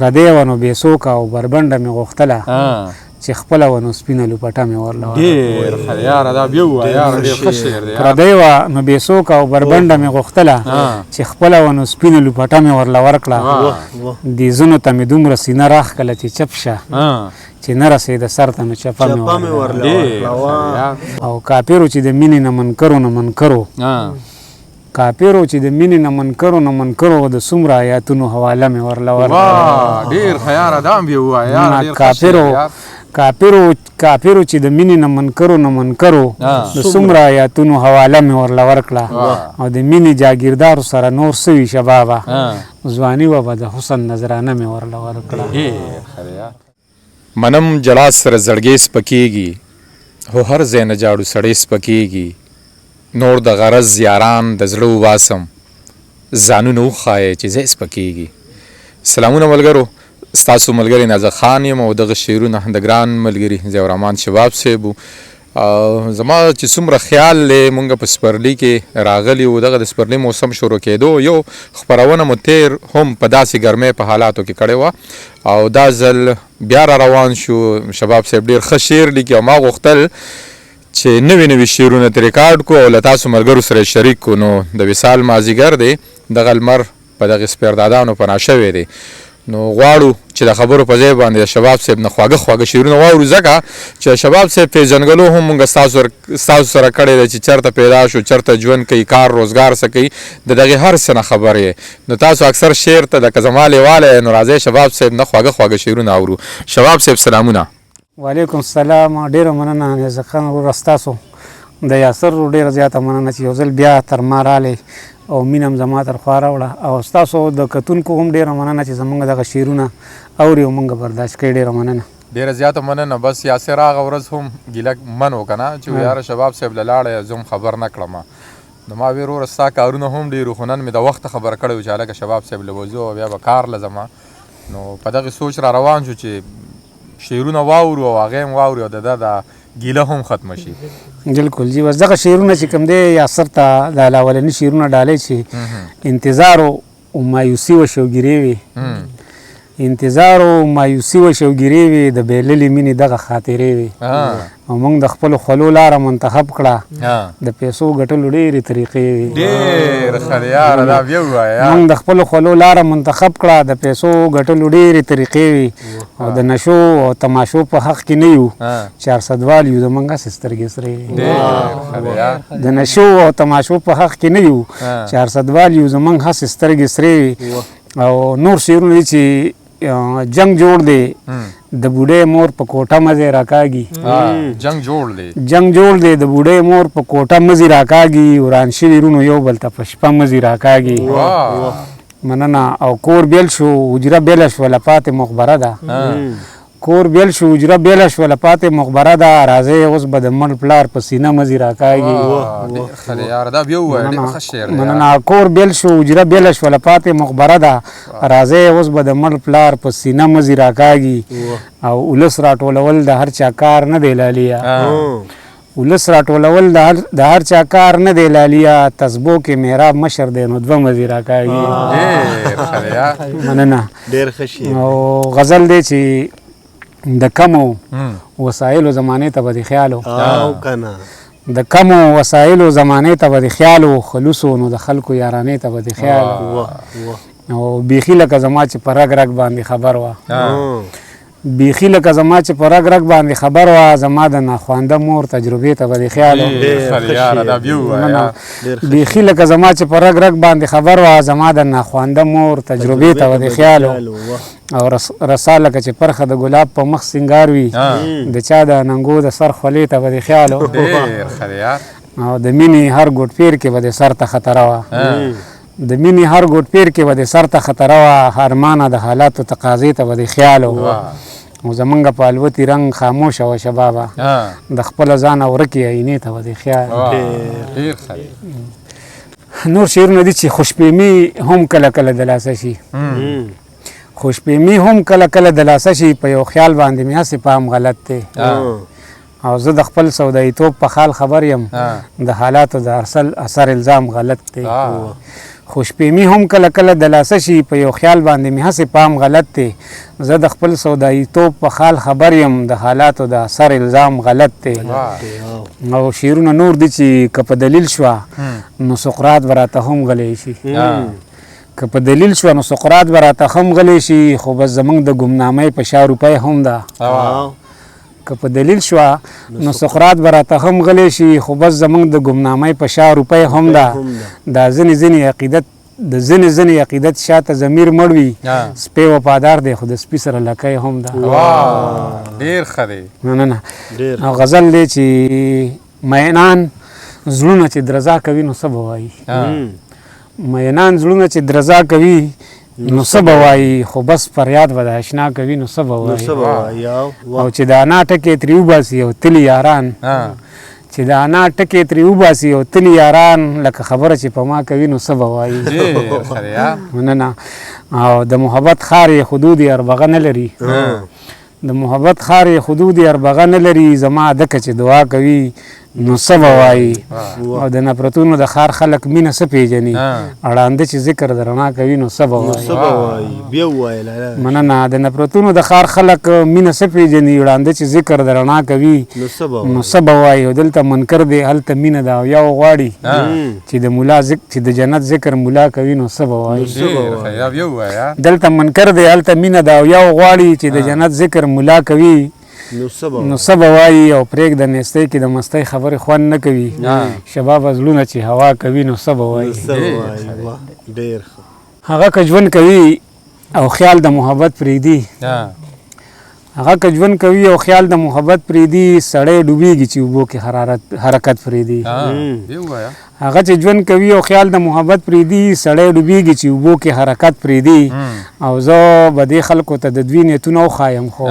پردی وه نو بې څوکه او بربنډه مې غوښتله چې خپله وه نو سپینه لوپټه مې ورله ډېر ښه یاره دا بیا ووایه یاره ډېر ښه شعر دی پردی وه نو بې څوکه او بربنډه مې غوښتله چې خپله وه نو سپینه لوپټه مې ورله ورکړه دې زنو ته مې دومره سینه راښکله چې چپ شه چې نه رسېده سر ته نو چپه مې ورله او کاپیرو چې د مینې نه منکرو نه منکرو کاپیرو چې د مینې نه منکرو نه منکرو د څومره آیاتونو حواله مې ورله ورکړه ډېر ښه یاره دا هم بیا ووایه یاره ډېر ښه شعر دی کاپیرو چې د مینې نه منکرو نه منکرو د څومره آیاتونو حواله مې ورله ورکړه او د مینې جاګیردارو سره نور څه وي شبابه ځواني وه به د حسن نظرانه مې ورله ورکړه منم جلا سره زړګې سپکېږي خو هر ځای نه جاړو سړی سپکېږي نور د غرض یاران د زړه وباسم ځانونه وښایه چې ځای سپکېږي سلامونه ملګرو ستاسو ملګری نازک خان یم او دغه شعرونه د ګران ملګري ضیاء الرحمن شباب صاحب زما چې څومره خیال دی مونږ په سپرلي کې راغلي وو دغه د سپرلي موسم شروع کېدو یو خپرونه مو تیر هم په داسې ګرمۍ په حالاتو کې کړې وه او دا ځل بیا را روان شو شباب صاحب ډېر ښه شعر لیکي او ما غوښتل چې نوي نوي شعرونه ترې ریکارډ کړو او له تاسو ملګرو سره شریک کړو نو د وصال مازدیګر دی دغه لمر په دغه سپیردادانو پناه شوی دی نو غواړو چې د خبرو په ځای باندې شباب صاحب نه خواږه خواږه شعرونه واورو ځکه چې شباب صاحب پیژنګلو هم موږ ستاسو سره کړی دی چې چېرته پیدا شو چېرته ژوند کوي کار روزګار څه کوي د دغې هر څه نه خبر یې نو تاسو اکثر شعر ته د که زما لیواله نو راځئ شباب صاحب نه خواږه خواږه شعرونه اورو شباب صاحب سلامونه وعلیکم السلام ډېره مننه نازک خان وروره ستاسو د یاسر ډېره زیاته مننه چې یو ځل بیا تر ما رالی او مینه هم زما تر خوا راوړه او ستاسو د کتونکو هم ډېره مننه چې زموږ دغه شعرونه اوري او موږ برداشت کوي ډېره مننه ډېره زیاته مننه بس یاسر هغه ورځ هم ګیله من و که نه چې یاره شباب صاحب له لاړی زه هم خبر نه کړم نو ما ویې وروره ستا کارونه هم ډېر خو نن مې د وخته خبره کړې وه چې هلکه شباب صاحب له وځو او بیا به کار له ځمه نو په دغې سوچ را روان شو چې شعرونه واورو او هغې هم واوري او د ده د ګیله هم ختمه شي بالکل جی بس دغه شعرونه چې کوم دی یاسر ته د اولني شعرونه ډالۍ چې انتظار او مایوسي و شوګیرې وي انتظار او مایوسي و شوګیرې وي د بېللې مینې دغه خاطرې وي او موږ د خپلو خولو لاره منتخب کړه د پیسو ګټلو ډېرې طریقې وي ډېر ښه دی یاره دا بیا ووایه موږ د خپلو خولو لاره منتخب کړه د پیسو ګټلو ډېرې طریقې وي او د نشو او تماشو په حق کې نه یو 400 وال یو زموږ هسې سترګې سرې وي د نشو او تماشو په حق کې نه یو 400 وال یو زموږ هسې سترګې سرې وي او نور شعرونه دي چې جنگ جوړ دی د بوډۍ مور په کوټه مزې راکاږي جنگ جوړ دی جنگ جوړ دی د بوډۍ مور په کوټه مزې راکاږي وران شوي رونو یو بل ته په شپه مزې راکاږي مننه او کور بیل شو حجره بیله شوله پاتې مخبره ده کور بیل شو حجره بیله شوله پاتې مخبره ده راځئ اوس به د مړ پلار په سینه مزې راکاږي مننه کور بیل شو حجره بیله شوله پاتې مخبره ده راځئ اوس به د مړ پلار په سینه مزې راکاږي او ولس راټولول د هر چا کار نه دی لاليه ولس راټولول د هر چا کار نه دی لاليه تسبو کې محراب مشر دی نو دوه مزې راکاږي مننه او غزل دی چې د کمو وسایلو زمانې ته به د خیالو د کمو وسایلو زمانې ته به د خیالو خلوصو نو د خلکو یارانې ته به د خیالو او بیخي لکه زما چې په رګ رګ باندې خبر وه بیخي لکه زما چې په رګ رګ باندې خبر وه زما د ناخوانده مور تجربې ته به د خیالو بیخي لکه زما چې په رګ رګ باندې خبر وه زما د ناخوانده مور تجربې ته به د خیالو او رسا لکه چې پرخه د ګلاب په مخ سینګار وي د چا د ننګو د سر خولې ته به د خیالو او د مینې هر ګوټ پیر کې به د سر ته خطره وه د مینې هر ګوټ پیر کې به د سر ته خطره وه هرمانه د حالاتو تقاضې ته به د خیالو او زمونږ په الوتي رنګ خاموشه وه شبابه د خپله ځانه ورکې عینې ته به د خیال نور شعرونه دي چې خوشبیمي هم کله کله د لاسه شي خوشبیمي هم کله کله د لاسه شي په یو خیال باندې مې هسې پام غلط دی او زه د خپل سوداییتوب په حال خبر یم د حالاتو د اثر الزام غلط دی خوشپیمي هم کله کله د لاسه شي په یو خیال باندې مې هسې پام غلط دی زه د خپل سوداییتوب په حال خبر یم د حالاتو د اثر الزام غلط دی او شعرونه نور دي چې که په دلیل شوه نو سقراط به راته هم غلی شي که په دلیل شوه نو سقراط به راته هم غلی شي خو بس زموږ د ګمنامۍ په شا روپۍ هم ده که په دلیل شوه نو سقراط به راته هم غلی شي خو بس زموږ د ګمنامۍ په شا روپۍ هم ده دا ځینې عقیدت د ځینې عقیدت شاته ضمیر مړ وي سپی وفادار دی خو د سپي سره لکۍ هم ده ډېر ښه دی نه او غزل دی چې مینان زړونه چې درزا کوي نو څه به وایي مینان زړونه چې درزا کوي نو څه به وایي خو بس فریاد به د اشنا کوي نو څه به وایي او چې د انا ټکې ترې وباسي او تلي یاران چې د انا ټکې ترې وباسي او تلي یاران لکه خبره چې په ما کوي نو څه به وایي مننه او د محبت خار یې حدود اربغه نه لري د محبت خار یې حدود اربغه نه لري زما دکه چې دعا کوي نو څه به وایي او د نفرتونو د ښار خلک مینه څه پیژني اړانده چې ذکر د رڼا کوي نو څه به وایي مننه د نفرتونو د ښار خلک مینه څه پیژني اړانده چې ذکر د رڼا کوي نو څه به وایي او دلته منکر دی هلته مینه ده او یا غواړي چې د ملا چې د جنت ذکر ملا کوي نو څه به وایي دلته منکر دی هلته مینه ده او یا غواړي چې د جنت ذکر ملا کوي نو څه به وایي او پرېږده نیستۍ کې د مستۍ خبرې خوند نه کوي شباب زړونه چې هوا کوي نو څه به وایي هغه که ژوند کوي او خیال د محبت پرېږدي هغه که ژوند کوي او خیال د محبت پرېږدي سړی ډوبېږي چې اوبو کې حرکت پرېږدي هغه چې ژوند کوي او خیال د محبت پرېږدي سړی ډوبېږي چې اوبو کې حرکت پرېږدي او زه به دې خلکو ته د دوی نیتونه وښایم خو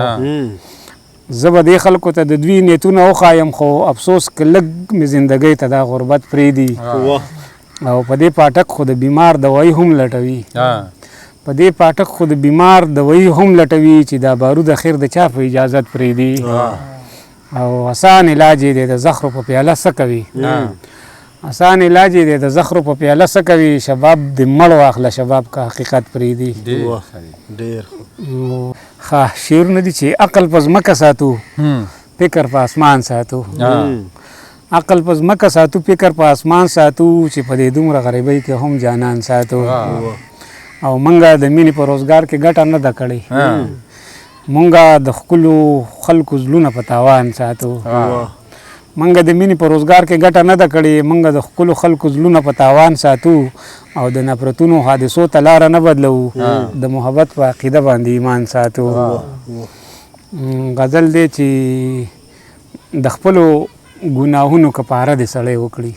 زه به دې خلکو ته د دوی نیتونه وښایم خو افسوس که لږ مې زندګۍ ته دا غربت پرېږدي او په دې پاټک خو د بیمار دوایي هم لټوي په دې پاټک خو د بیمار دوایي هم لټوي چې دا بارود اخر د چا په اجازت پرېږدي او آسان علاج یې دی د زخرو په پیاله څه کوي آسان علاج یې دی د زخرو په پیاله څه کوي شباب د مړ واخله شباب که حقیقت پرېږدي ښه شعرونه دي چې عقل په ځمکه ساتو فکر په اسمان ساتو عقل په ځمکه ساتو فکر په اسمان ساتو چې په دې دومره غریبۍ کې هم جانان ساتو او منګه د مینې په روزګار کې ګټه نه ده کړې منګه د ښکلو خلکو زړونه په تاوان ساتو منګه د مینې په روزګار کې ګټه نه ده کړې منګه د ښکلو خلکو زړونه په تاوان ساتو او د نفرتونو حادثو ته لاره نه بدلو د محبت په عقیده باندې ایمان ساتو غزل دی چې د خپلو ګناهونو کفاره دې سړی وکړي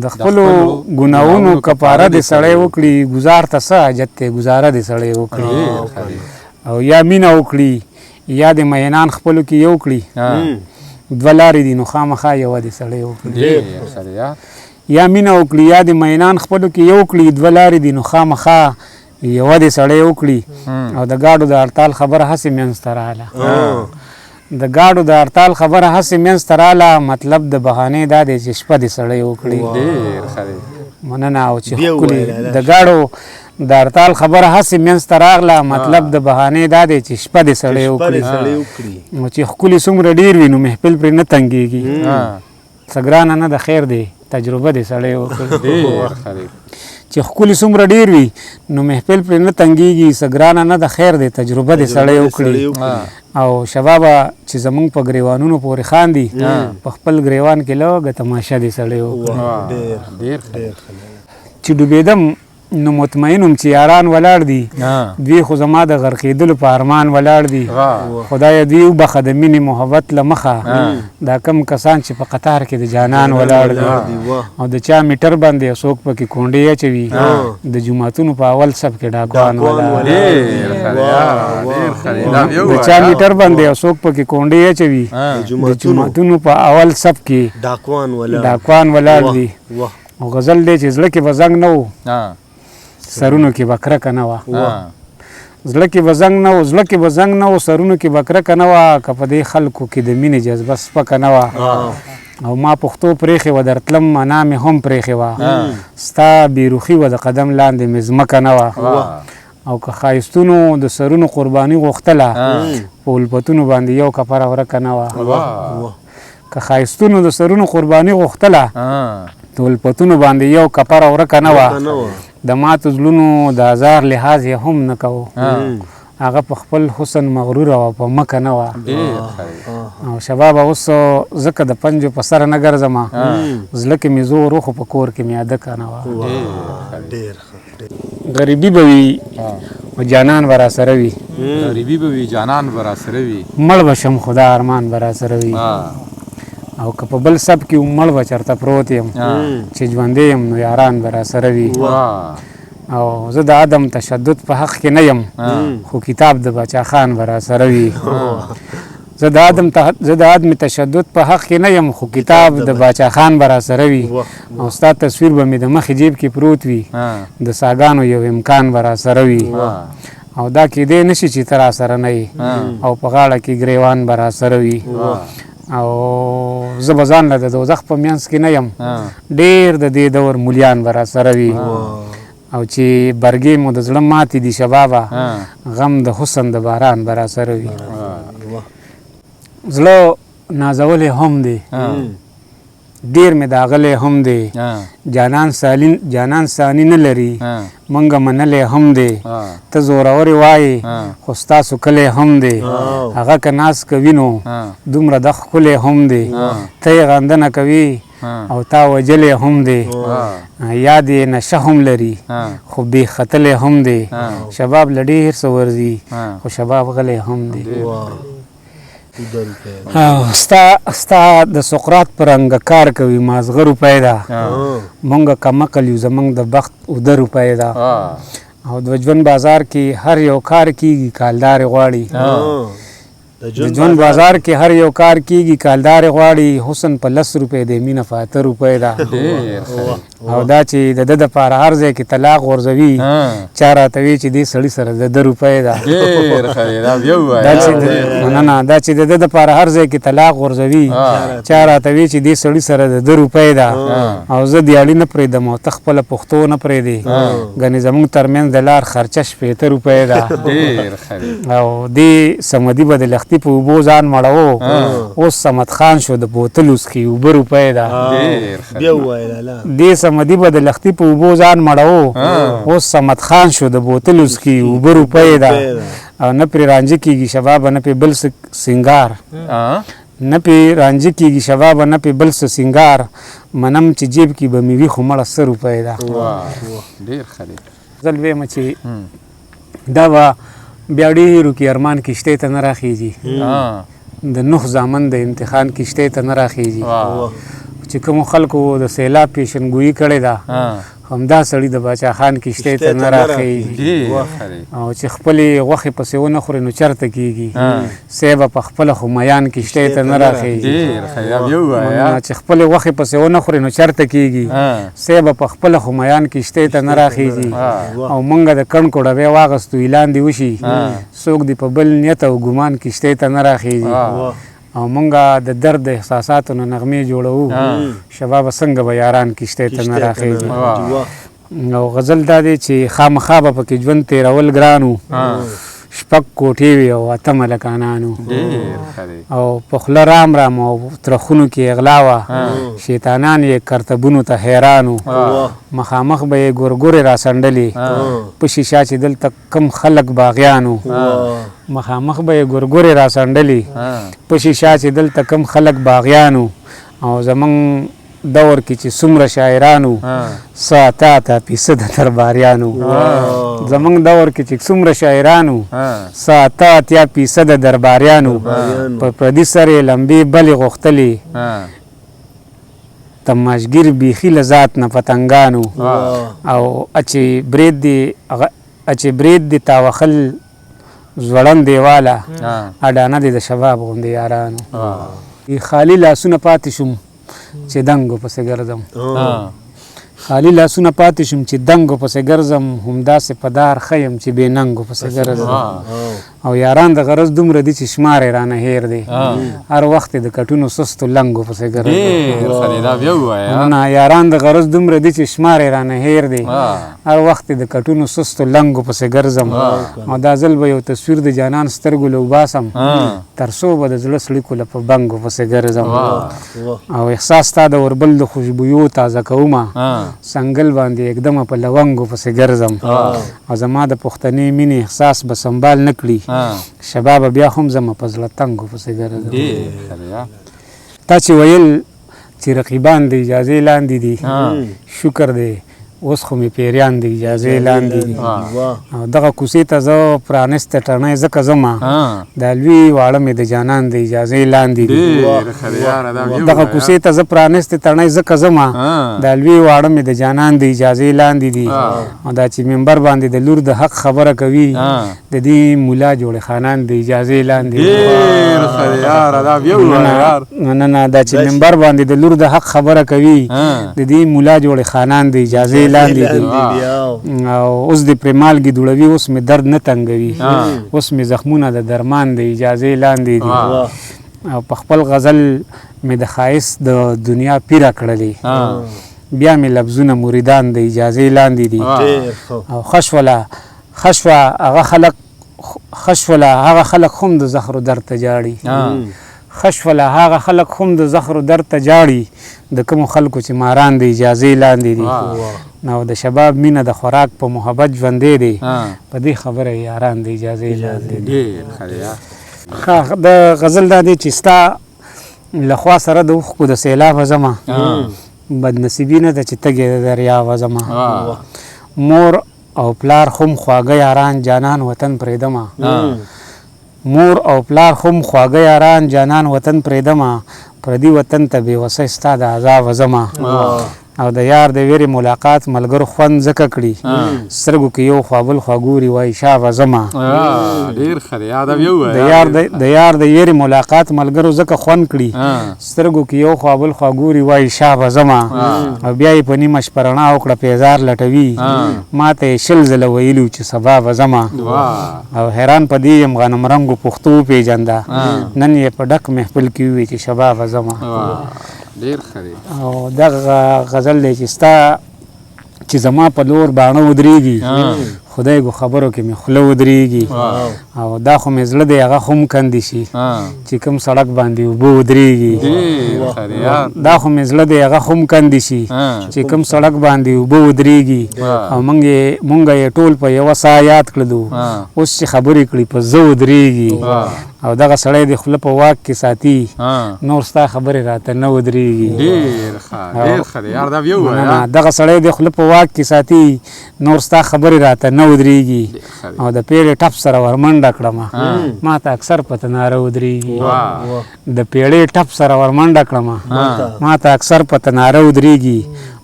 د خپلو ګناهونو کفاره دې سړی وکړي ګزار ته څه حاجت دی ګزاره دې سړی وکړي او یا مینه وکړي یا د مینان خپلو کې یو کړي دوه لارې دي نو خامخا یوه دې سړی وکړي یا مینه وکړي یا د مینان خپلو کې یو کړي دوه لارې دي نو خامخا یوه دې سړی وکړي او د ګاډو د هړتال خبره هسې منځته راغله د ګاډو د هړتال خبره هسې منځته راغله مطلب د بهانې دا دی چې شپه دې سړی وکړي مننه او چې ښکلي د ګاډو د هړتال خبره هسې منځته راغله مطلب د بهانې دا دی چې شپه دې سړی وکړي او چې ښکلي څومره ډېر وي نو محفل پرې نه تنګېږي څه ګرانه نه د خیر دی تجربه دې سړی وکړي چې ښکلي څومره ډېر وي نو محفل پرې نه تنګېږي څه ګرانه نه د خیر دی تجربه دې سړی وکړي او شبابه چې زمونږ په ګریوانونو پورې خاندي په خپل ګریوان کې لږه تماشه دې سړی وکړي چې ډوبېدم نو مطمئنم چې یاران ولاړ دي دوی خو زما د غرقېدلو په ارمان ولاړ دي خدایه دوی وبخه د مینې محبت له مخه دا کم کسان چې په قطار کې د جانان ولاړ دي او د چا میټر باندې څوک پکې کونډې اچوي د جوماتونو په اول صف کې ډاکوان ولاړ د چا میټر باندې څوک پکې کونډې اچوي د جوماتونو په اول صف کې ډاکوان ولاړ دي او غزل دی چې زړه کې به زنګ نه و سرونو کې به کرکه نه وه زړه کې به زنګ نه و زړه کې به زنګ نه و سرونو کې به کرکه نه وه که په دې خلکو کې د مینې جذبه سپکه نه وه او ما پښتو پرېښې وه درتلم منا مې هم پرېښې وه ستا بېروخي وه د قدم لاندې مې ځمکه نه وه او که ښایستونو د سرونو قرباني غوښتله په الفتونو باندې یو کفره ورکه نه وه که ښایستونو د سرونو قرباني غوښتله د الفتونو باندې یو کفره ورکه نه وه د ماتو زړونو د هزار لحاظ یې هم نه کوو هغه په خپل حسن مغروره وه په مکه نه وه او شبابه اوس ځکه د پنجو په سره نه ګرځمه زړه کې مې زور و خو په کور کې مې عادکه نه وه غریبي به وي او جانان به راسره وي غریبي به وي جانان به راسره وي مړ به شم خو دا ارمان به راسره وي او که په بل سب کې مړ به چېرته پروت یم چې ژوندی یم نو یاران به راسره وي او زه د عدم تشدد په حق کې نه یم خو کتاب د باچا خان به راسره وي زه د عدم تشدد په حق کې نه یم خو کتاب د باچا خان به راسره وي او ستا تصویر به مې د مخې جیب کې پروت وي د ساګانو یو امکان به راسره وي او دا کیدی نشي چې ته راسره نه یې او په غاړه کې ګریوان به راسره وي او زه به ځان له د دوزخ په منځ کې نه یم ډېر د دې دور مولیان به راسره وي او چې برګې مو د زړه ماتې دي شبابه غم د حسن د باران به راسره وي زړه نازولی هم دی ډیر مې داغلی هم دی جانان ثاني نه لري منګه منلی هم دی ته زورورې وایې خو ستاسو کلی هم دی هغه که ناز کوي نو دومره د ښکلی هم دی ته یې غندنه کوي او تا وجلی هم دی یاد یې نشه هم لري خو بې ختلی هم دی شباب له ډېر څه ورځي خو شباب غلی هم دی ستا د سقراط پر انګه کار کوي مازغه روپۍ ده مونږ کم عقل یو زمونږ د بخت اوده روپۍ ده او د ژوند بازار کې هر یو کار کیږي کالدار غواړي د ژوند بازار کې هر یو کار کیږي کالدار غواړي حسن په 10 روپۍ دی مینه په 8 روپۍ ده او دا چې د ده دپاره هر ځای کې طلاق غورځوي چا راته وي چې دې سړي سره د 2 روپۍ ده دا چې د ده دپاره هر ځای کې طلاق غورځوي چا راته وي چې دې سړي سره د 2 روپۍ ده او زه دیاړي نه پرېږدم او ته خپله پښتو نه پرېږدې ګنې زموږ ترمنځ د لار خرچه 80 روپۍ ده او دې سمدي به د لختي په اوبو ځان مړوو اوس صمد خان شو د بوتل وسخي 2 روپۍ ده دې سمدي به د لختي په اوبو ځان مړوو اوس صمد خان شو د بوتل وسخي 2 روپۍ ده او نه پرې رانجه کېږي شبابه نه پې بل سنګار نه پې رانجه کېږي شبابه نه پې بل څه سنګار منم چې جیب کې به مې وي خو مړه 100 روپۍ ده زه لویمه چې دا به بیا ډېرو کې ارمان کشتۍ ته نه راخېږي د نوح زامن د امتحان کشتۍ ته نه راخېږي چې کومو خلکو د سیلاب پیشنګویي کړې ده همدا سړي د باچا خان کشتۍ ته نه راخېږي او چې خپلې غوښې پسې ونه خوري نو چرته کېږي سی به په خپله خو میان کشتۍ ته نه راخېږي چې خپلې غوښې پسې ونه خوري نو چرته کېږي سی به په خپله خو میان کشتۍ ته نه راخېږي او مونږ د کڼکو ډبې واغستو اعلان دې وشي څوک دې په بل نیت او ګمان کشتۍ ته نه راخېږي او مونږه د درد د احساساتو نه نغمې جوړوو شبابه څنګه به یاران کشتۍ ته نه راخېږي او غزل دا دی چې خامخا به پکې ژوند تېرول ګرانو شپږ کوټې وي او 8 ملکانانو او په خوله رام رام او ترخونو کې اغلا وه شیطانان یې کرتبونو ته حیرانو مخامخ به یې ګورګورې راسنډلې په شیشه چې دلته کم خلک باغیانو مخامخ به یې ګورګورې راسنډلې په شیشه چې دلته کم خلک باغیانو او زمونږ دور کې چې څومره شاعرانو 7-8% درباریانو زمونږ دور کې چې څومره شاعرانو 7-8% درباریانو په پردي سر یې لمبې بلې غوښتلې تماشګیر بیخي له ذات نه پتنګانو او اچې برید دې تاوخل زوړن دیواله اډانه دې د شباب غوندې یارانو خالي لاسونه پاتې شوم چې دنګو پسې ګرځم خالي لاسونه پاتې شم چې دنګو پسې ګرځم همداسې په دار ښه یم چې بې ننګو پسې ګرځم او یاران د غرض دومره دي چې شمار یې رانه هیر دی هر وخت یې د کټونو سستو لنګو پسې ګرځم نه یاران د غرض دومره دي چې شمار یې رانه هیر دی هر وخت یې د کټونو سستو لنګو پسې ګرځم او دا ځل به یو تصویر د جانان سترګو له وباسم تر څو به د زړه سړیکو له په بنګو پسې ګرځم او احساس تا د اوربل د خوشبویو تازه کومه سنګل باندې एकदम په لونګو پسې ګرځم او زما د پښتنې مینې احساس به سنبال نه کړي شباب بیا هم زما په زړه تنګو پسې ګرځم تا چې ویل چې رقیبان د اجازې لاندې دي شکر دی اوس خو مې پیریان د اجازې لاندې دي او دغه کوڅې ته زه پرانسته ټرنی ځکه ځمه دا لوی واړه مې د جانان د اجازې لاندې دي دغه کوڅې ته زه پرانسته ټرنی ځکه ځمه دا لوی واړه مې د جانان د اجازې لاندې دي او دا چې منبر باندې د لور د حق خبره کوي د دې مولا جوړې خانان د اجازې لاندې نه نه دا چې منبر باندې د لور د حق خبره کوي د دې مولا جوړې خانان د اجازې لاندې دي او اوس د پرېمالګي دوړوي اوس مې درد نه تنګوي اوس مې زخمونه د درمان د اجازې لاندې دي او په خپل غزل مې د ښایست د دنیا پیره کړلې بیا مې لفظونه مریدان د اجازې لاندې دي او خشوله هغه خلک هم د زخرو درد ته جاړي خشوله هغه خلک هم د زخرو درد ته جاړي د کومو خلکو چې ماران د اجازې لاندې دي نو د شباب مینه د خوراک په محبت ژوندې دی په دې خبره یاران د اجازې لاندې دي د غزل دا دی چې ستا له خوا سره د اوښکو د سیلابه ځمه بدنصیبي نه ده چې تږې د دریابه ځمه مور او پلار هم خواږه یاران جانان وطن پرېږدمه مور او پلار هم خواږه یاران جانان وطن پرېږدمه پردي وطن ته بېوسۍ ستا د عذابه ځمه او د یار د ویرې ملاقات ملګرو خوند ځکه کړي سترګو کې یو خوا بل خوا ګوري وایي شابه ځمه د یار د ویرې ملاقات ملګرو ځکه خوند کړي سترګو کې یو خوا بل خوا ګوري وایي شابه ځمه او بیا یې په نیمه شپه رڼا وکړه پیزار لټوي ما ته یې شل ځله ویلي چې سبا به ځمه او حیران په دې یم غنم رنګو پښتو وپېژنده نن یې په ډک محفل کې ووایي چې شبا به ځمه او دغه غزل دی چې ستا چې زما په لور باڼه ودرېږي خدای گو خبرو کې مې خوله ودرېږي او دا خو مې زړه دی هغه خو هم کندې شي چې کوم سړک باندې اوبه ودرېږي دا خو مې زړه دی هغه خو هم کندې شي چې کوم سړک باندې اوبه ودرېږي او مونږ یې ټول په یوه ساه یاد کړلو اوس چې خبرې کړي په زه ودرېږي او دغه سړی د خوله په واک کې ساتي نور ستا خبرې راته نه ودرېږي دغه سړی د خوله په واک کې ساتي نور ستا خبرې راته نه ودرېږي او د پیړې ټپ سره ورمنډه کړمه ما ته اکثر په تناره ودرېږي د پیړې ټپ سره ورمنډه کړمه ما ته اکثر په تناره ودرېږي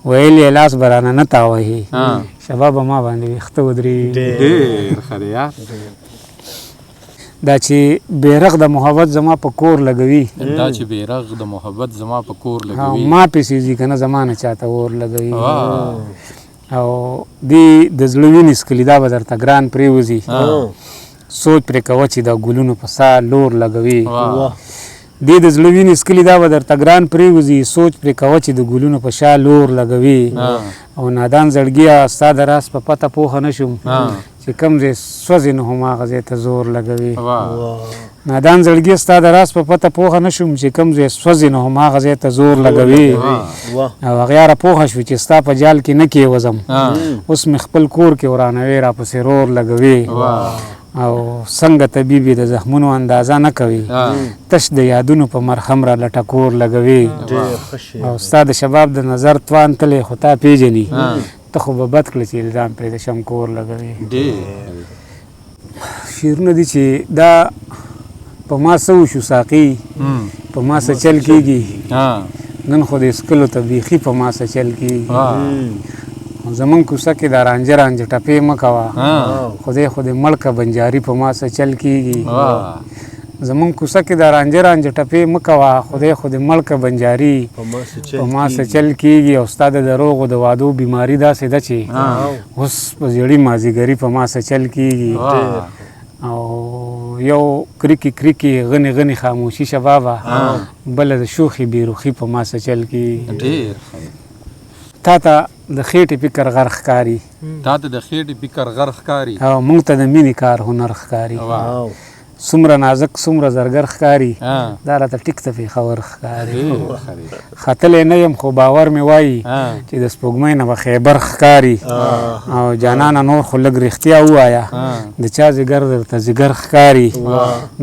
ویل یې لاس به رانه نه تاوهي شباب به ما باندې ویښته ودرېږي دا چې بیرغ د محبت زما په کور لګوي ما پسې ځي که نه زما نه چاته اور لګوي او دی د زړه وینې څکلي دا به درته ګران پرېوځي سوچ پرې کوه چې دا ګلونو په سا لور لګوي دی د زړه وینې څکلي دا به درته ګران پرېوځي سوچ پرې کوه چې د ګلونو په شا لور لګوي او نادان زړګیه ستا د راز په پته پوهه نه شوم چې کوم ځای سوځي نو هم هغه ځای ته زور لګوي نادان زړګیه ستا د راز په پته پوهه نه شوم چې کوم ځای سوځي نو هم هغه ځای ته زور لګوي او هغیاره پوهه شوې چې ستا په جال کې نه کېوځم اوس مې خپل کور کې ورانوې راپسې رور لګوي او څنګه طبیبي د زخمونو اندازه نه کوي تش د یادونو په مرهم را لټکور لګوي او ستا د شباب د نظر توان تلې خو تا پیژني ته خو به بد کړه چې الزام پرې د شمکور لګوي شعرونه دي چې دا په ما څه وشو ساقي په ما څه چل کېږي نن خو د اسکلو ته بیخي په ما څه چل کېږي زمونږ کوڅه کې دا رانجه رانجه ټپې مه کوه خدای مړ که بنجاري په ما څه چل کېږي زمونږ کوڅه کې د رانجه رانجه ټپې مه کوه خدای خو دې مړ که بنجاري په ما څه چل کېږي او ستا د دروغو د وعدو بیماري داسې ده چې اوس په زیړي مازدیګري په ما څه چل کېږي او یو کریکي کریکي غني غني خاموشي شبابه بله د شوخي بیروخي په ما څه چل کېږي تا ته د خېټې فکر غر ښکاري تا ته د خېټې فکر غر ښکاري او موږ ته د مینې کار هنر ښکاري څومره نازک څومره زرګر ښکاري دا راته ټیک ته پېښور ښکاري ختلی نه یم خو باور مې وایي چې د سپوږمۍ نه به خیبر ښکاري او جانانه نور خو لږ رښتیا ووایه د چا ځیګر درته ځیګر ښکاري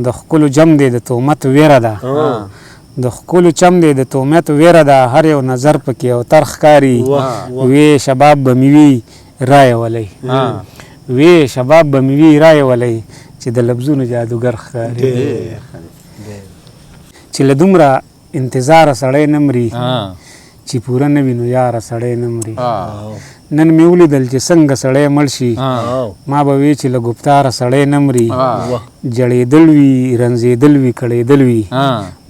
د ښکلو جم دی د تهمت ویره ده د ښکلو چم دی د تهمت ویره ده هر یو نظر پکې او تر ښکاري وی شباب به مې وي رایه ولی وی شباب به مې وي رایه ولی چې د لفظونو جادوګر ښکاري چې له دومره انتظاره سړی نه مري چې پوره نه وي نو یاره سړی نه مري نن مې ولیدل چې څنګه سړی مړ شي ما به وی چې له ګفتاره سړی نه مري جړېدل وي رنځېدل وي کړېدل وي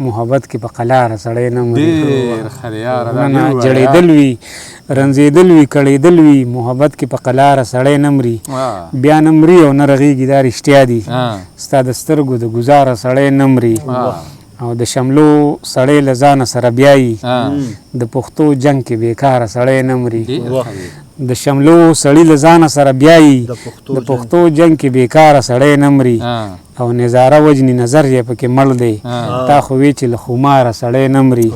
محبت کې په قلاره سړی نه مري جړېدل وي رنځېدل وي کړېدل وي محبت کې په قلاره سړی نه مري بیا نه مري او نه رغېږي دا رښتیا دي ستا د سترګو د ګزاره سړی نه مري او د شملو سړی له ځانه سره بیایي د پښتو جنګ کې بیکاره سړی نه مري د شملو سړی له ځانه سره بیایي د پښتو جنګ کې بیکاره سړی نه مري او نظاره وجني نظر یې پکې مړ دی تا خو وی چې له خماره سړی نه مري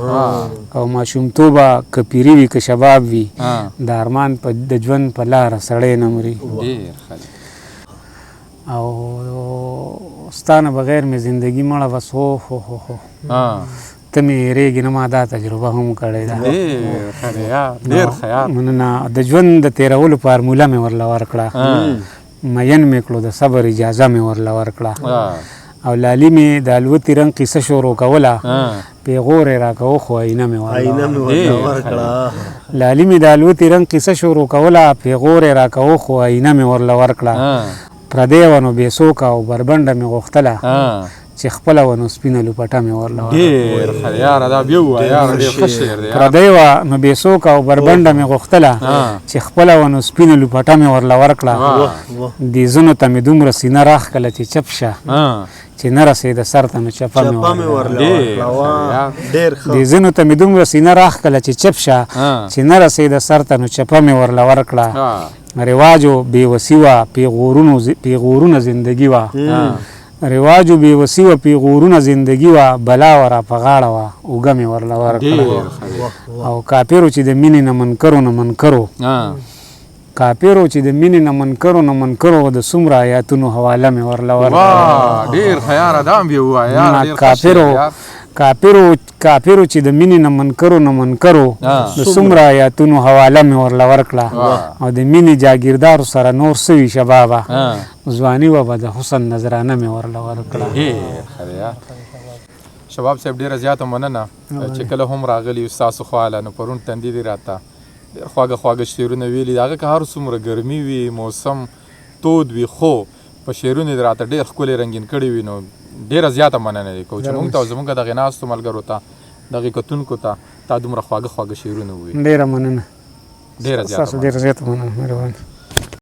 او ماشومتوبه که پیري وي که شباب وي د ارمان د ژوند په لاره سړی نه مري او ستانه بغیر مې زندگی مړه بس هو هو هو هو ته مې هېرېږي نه ما دا تجربه هم کړې ده مننه د ژوند د تېرولو فارموله مې ورله ورکړه مین مې کړو د صبر اجازه مې ورله ورکړه او لالي مې د الوتې رنګ قصه شروع کوله پیغور یې راکوه خو آینه مې ورکړه لالي مې د الوتې رنګ قصه شروع کوله پیغور یې راکوه خو آینه مې ورله ورکړه پردی وه نو بېڅوکه او بربنډه مې غوښتله چې خپله وه نو سپینه لوپټه مې ورله پردی وه نو بېڅوکه او بربنډه مې غوښتله چې خپله وه نو سپینه لوپټه مې ورله ورکړه دې ځینو ته مې دومره سینه راښکله چې چپ شه چې نه رسېده سر ته نو چپه مې ورله دې ځینو ته مې دومره سینه راښکله چې چپ شه چې نه رسېده سر ته نو چپه مې ورله ورکړه رواجو بېوسي وه پیغورونه زندګي وه رواجو بېوسي وه پیغورونه زندګي وه بلا وه را په غاړه وه اوږه مې ورله ورکړه او کاپیرو چې د مینې نه منکرو نه منکرو کاپیرو چې د مینې نه منکرو نه منکرو د څومره آیاتونو حواله مې ورله ورکړه کاپیرو چې د مینې نه منکرو نه منکرو د څومره آیاتونو حواله مې ورله ورکړه او د مینې جاګیردارو سره نور څه وي شبابه ځواني وه به د حسن نظرانه مې ورله ورکړه شباب صاحب ډېره زیاته مننه چې کله هم راغلي ستاسو خواله نو پرون تندي دې راته ډېر خواږه خواږه شعرونه ویلي د هغه که هر څومره ګرمي وي موسم تود وي خو په شعرونو یې راته ډېر ښکلې رنګین کړي وي نو ډېره زیاته مننه دی کوو چې مونږ ته او زمونږ دغې ناستو ملګرو ته دغې کتونکو ته تا دومره خواږه خواږه شعرونه ووایي ډېره مننه ډېره زیاته مننه مهرباني